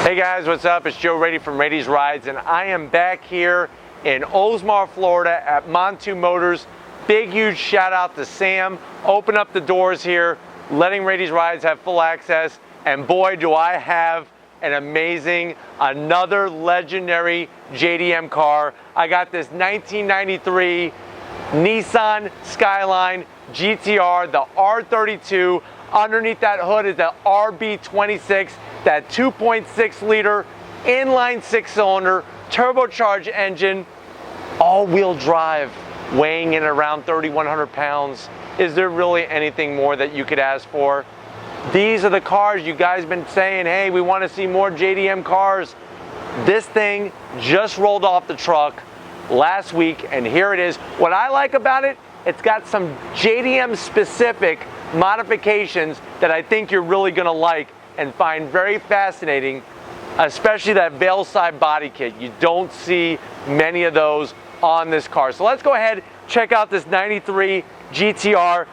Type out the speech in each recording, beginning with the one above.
Hey guys, what's up? It's Joe Raiti from Raiti's Rides, and I am back here in Oldsmar, Florida at Montu Motors. Big, huge shout out to Sam. Open up the doors here, letting Raiti's Rides have full access. And boy, do I have an amazing, another legendary JDM car. I got this 1993 Nissan Skyline GTR, the R32. Underneath that hood is the RB26, that 2.6 liter inline 6-cylinder turbocharged engine, all-wheel drive, weighing in around 3,100 pounds. Is there really anything more that you could ask for? These are the cars you guys been saying, hey, we want to see more JDM cars. This thing just rolled off the truck last week, and here it is. What I like about it, it's got some JDM specific modifications that I think you're really going to like and find very fascinating, especially that Veilside body kit. You don't see many of those on this car. So let's go ahead, check out this 93 GTR.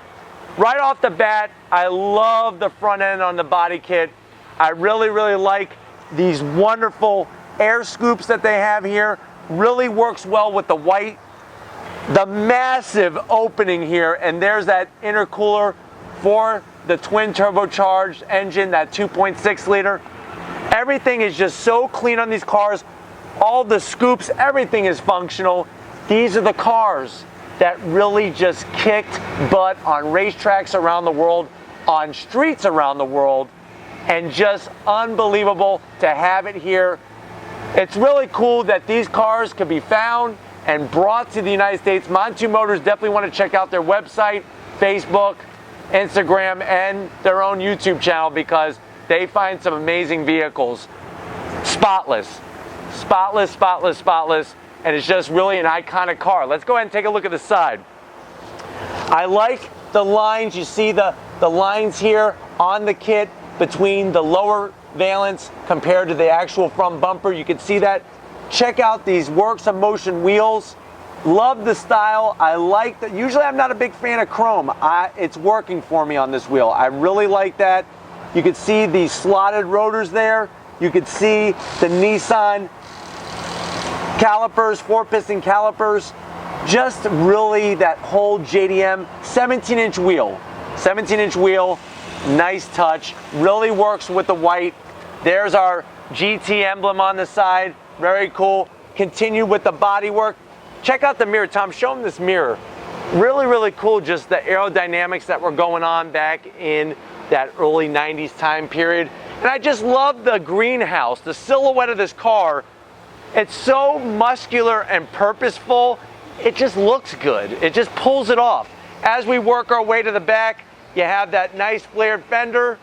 Right off the bat, I love the front end on the body kit. I really like these wonderful air scoops that they have here. Really works well with the white. The massive opening here, and there's that intercooler for the twin turbocharged engine, that 2.6 liter. Everything is just so clean on these cars. All the scoops, everything is functional. These are the cars that really just kicked butt on racetracks around the world, on streets around the world, and just unbelievable to have it here. It's really cool that these cars could be found and brought to the United States. Montu Motors, definitely want to check out their website, Facebook, Instagram, and their own YouTube channel, because they find some amazing vehicles. Spotless, and it's just really an iconic car. Let's go ahead and take a look at the side. I like the lines. You see the lines here on the kit between the lower valence compared to the actual front bumper. You can see that. Check out these Works of Motion wheels. Love the style. I like that. Usually I'm not a big fan of chrome. It's working for me on this wheel. I really like that. You can see these slotted rotors there. You can see the Nissan calipers, 4-piston calipers. Just really that whole JDM 17-inch wheel. 17-inch wheel, nice touch. Really works with the white. There's our GT emblem on the side. Very cool. Continue with the body work. Check out the mirror. Tom, show them this mirror. Really cool, just the aerodynamics that were going on back in that early 90s time period. And I just love the greenhouse, the silhouette of this car. It's so muscular and purposeful. It just looks good. It just pulls it off. As we work our way to the back, you have that nice flared fender.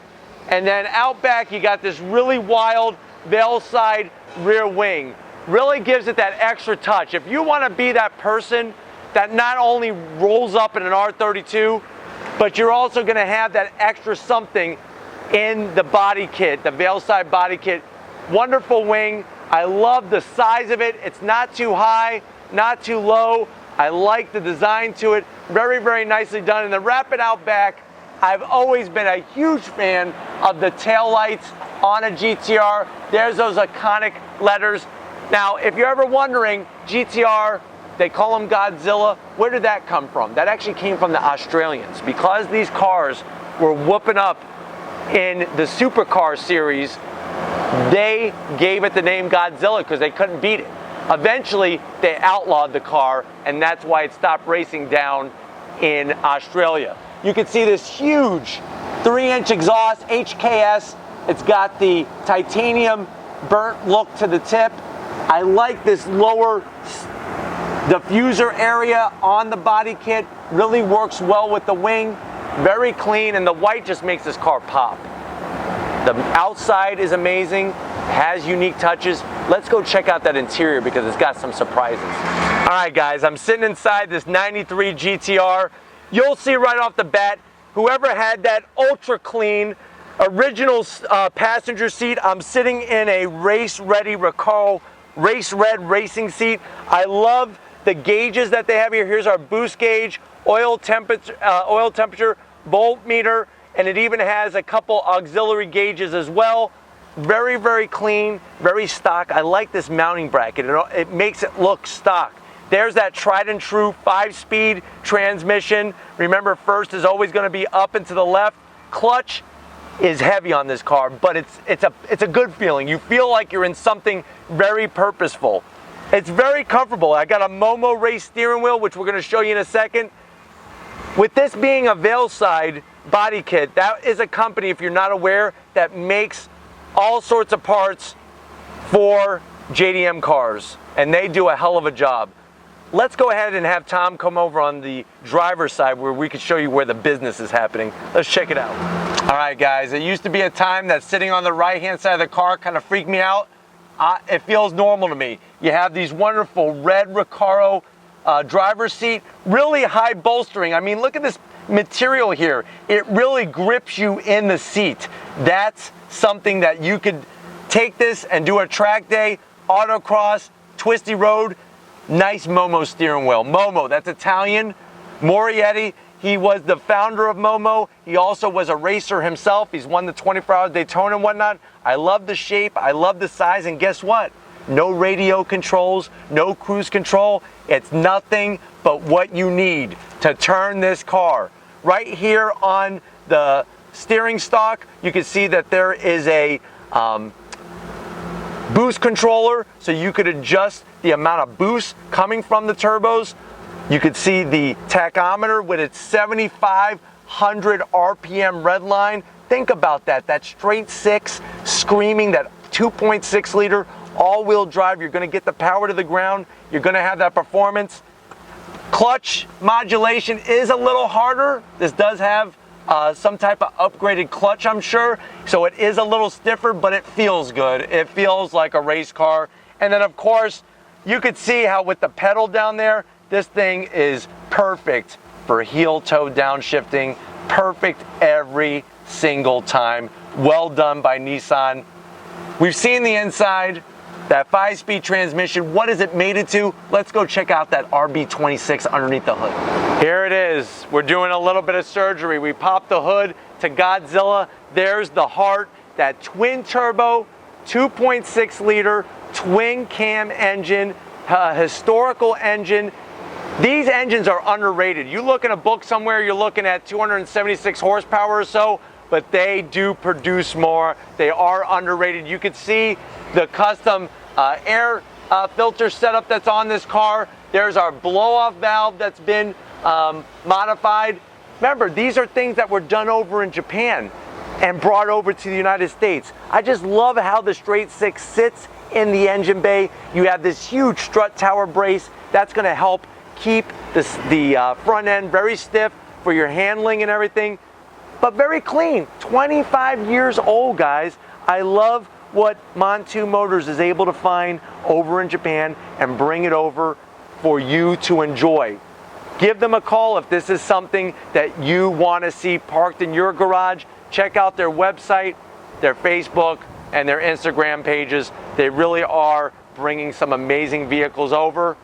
And then out back, you got this really wild Veilside rear wing. Really gives it that extra touch. If you want to be that person that not only rolls up in an R32, but you're also going to have that extra something in the body kit, the Veilside body kit. Wonderful wing. I love the size of it. It's not too high, not too low. I like the design to it. Very nicely done. And then wrap it out back. I've always been a huge fan of the taillights on a GTR. There's those iconic letters. Now, if you're ever wondering, GTR, they call them Godzilla. Where did that come from? That actually came from the Australians. Because these cars were whooping up in the supercar series, they gave it the name Godzilla because they couldn't beat it. Eventually, they outlawed the car, and that's why it stopped racing down in Australia. You can see this huge 3-inch exhaust, HKS. It's got the titanium burnt look to the tip. I like this lower diffuser area on the body kit. Really works well with the wing. Very clean, and the white just makes this car pop. The outside is amazing, has unique touches. Let's go check out that interior because it's got some surprises. All right, guys, I'm sitting inside this 93 GTR. You'll see right off the bat, whoever had that ultra clean original passenger seat, I'm sitting in a race-ready Recaro Race Red racing seat. I love the gauges that they have here. Here's our boost gauge, oil temperature, voltmeter, and it even has a couple auxiliary gauges as well. very, very clean, very stock. I like this mounting bracket. It makes it look stock. There's that tried and true 5-speed transmission. Remember, first is always going to be up and to the left. Clutch is heavy on this car, but it's a good feeling. You feel like you're in something very purposeful. It's very comfortable. I got a Momo race steering wheel, which we're going to show you in a second. With this being a Veilside body kit, that is a company, if you're not aware, that makes all sorts of parts for JDM cars, and they do a hell of a job. Let's go ahead and have Tom come over on the driver's side where we can show you where the business is happening. Let's check it out. All right, guys, it used to be a time that sitting on the right-hand side of the car kind of freaked me out. It feels normal to me. You have these wonderful red Recaro driver's seat, really high bolstering. I mean, look at this material here. It really grips you in the seat. That's something that you could take this and do a track day, autocross, twisty road. Nice Momo steering wheel. Momo, that's Italian. Morietti, he was the founder of Momo. He also was a racer himself. He's won the 24-hour Daytona and whatnot. I love the shape, I love the size, and guess what? No radio controls, no cruise control. It's nothing but what you need to turn this car. Right here on the steering stalk, you can see that there is a boost controller, so you could adjust the amount of boost coming from the turbos. You could see the tachometer with its 7,500 RPM red line. Think about that. That straight six screaming, that 2.6 liter all-wheel drive. You're going to get the power to the ground. You're going to have that performance. Clutch modulation is a little harder. This does have some type of upgraded clutch, I'm sure. So it is a little stiffer, but it feels good. It feels like a race car. And then, of course, you could see how with the pedal down there, this thing is perfect for heel-toe downshifting. Perfect every single time. Well done by Nissan. We've seen the inside, that 5-speed transmission. What is it mated to? Let's go check out that RB26 underneath the hood. Here it is. We're doing a little bit of surgery. We popped the hood to Godzilla. There's the heart, that twin turbo, 2.6 liter, twin cam engine, historical engine. These engines are underrated. You look in a book somewhere, you're looking at 276 horsepower or so, but they do produce more. They are underrated. You can see the custom air filter setup that's on this car. There's our blow-off valve that's been modified. Remember, these are things that were done over in Japan and brought over to the United States. I just love how the straight six sits in the engine bay. You have this huge strut tower brace that's going to help keep the front end very stiff for your handling and everything, but very clean. 25 years old, guys. I love what Montu Motors is able to find over in Japan and bring it over for you to enjoy. Give them a call if this is something that you want to see parked in your garage. Check out their website, their Facebook, and their Instagram pages. They really are bringing some amazing vehicles over.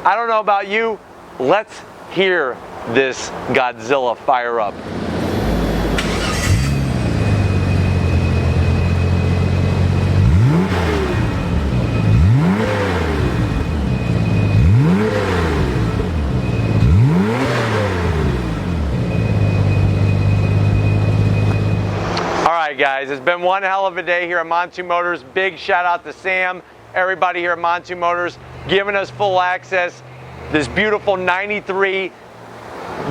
I don't know about you. Let's hear this Godzilla fire up. Alright guys, it's been one hell of a day here at Montu Motors. Big shout out to Sam, everybody here at Montu Motors, giving us full access. This beautiful 93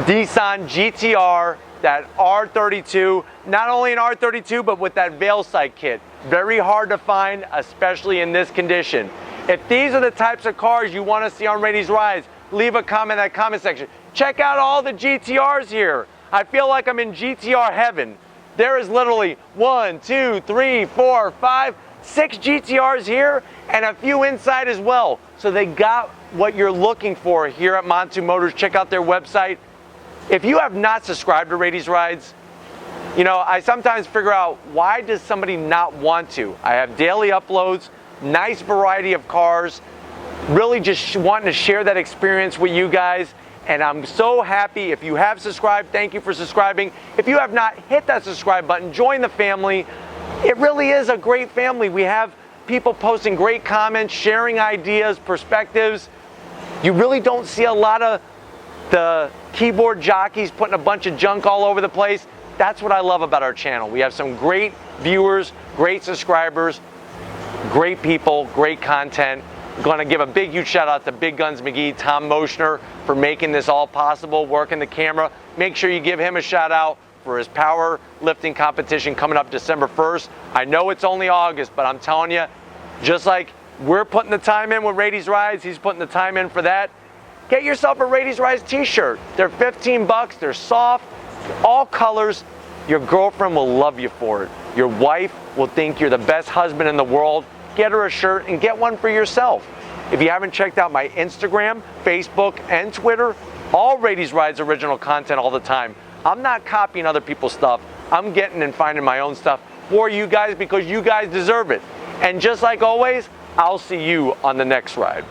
Nissan GTR, that R32, not only an R32, but with that Veilside kit. Very hard to find, especially in this condition. If these are the types of cars you want to see on Raity's Rides, leave a comment in that comment section. Check out all the GTRs here. I feel like I'm in GTR heaven. There is literally 1, 2, 3, 4, 5, 6 GTRs here and a few inside as well. So they got what you're looking for here at Montu Motors. Check out their website. If you have not subscribed to Raity's Rides, you know, I sometimes figure out, why does somebody not want to? I have daily uploads, nice variety of cars, really just wanting to share that experience with you guys. And I'm so happy. If you have subscribed, thank you for subscribing. If you have not, hit that subscribe button, join the family. It really is a great family. We have people posting great comments, sharing ideas, perspectives. You really don't see a lot of the keyboard jockeys putting a bunch of junk all over the place. That's what I love about our channel. We have some great viewers, great subscribers, great people, great content. I'm going to give a big, huge shout out to Big Guns McGee, Tom Moschner, for making this all possible, working the camera. Make sure you give him a shout out for his power lifting competition coming up December 1st. I know it's only August, but I'm telling you, just like we're putting the time in with Raiti's Rides, he's putting the time in for that. Get yourself a Raiti's Rides t-shirt. They're 15 bucks, they're soft, all colors. Your girlfriend will love you for it. Your wife will think you're the best husband in the world. Get her a shirt and get one for yourself. If you haven't checked out my Instagram, Facebook, and Twitter, all Raiti's Rides original content all the time. I'm not copying other people's stuff. I'm getting and finding my own stuff for you guys because you guys deserve it. And just like always, I'll see you on the next ride.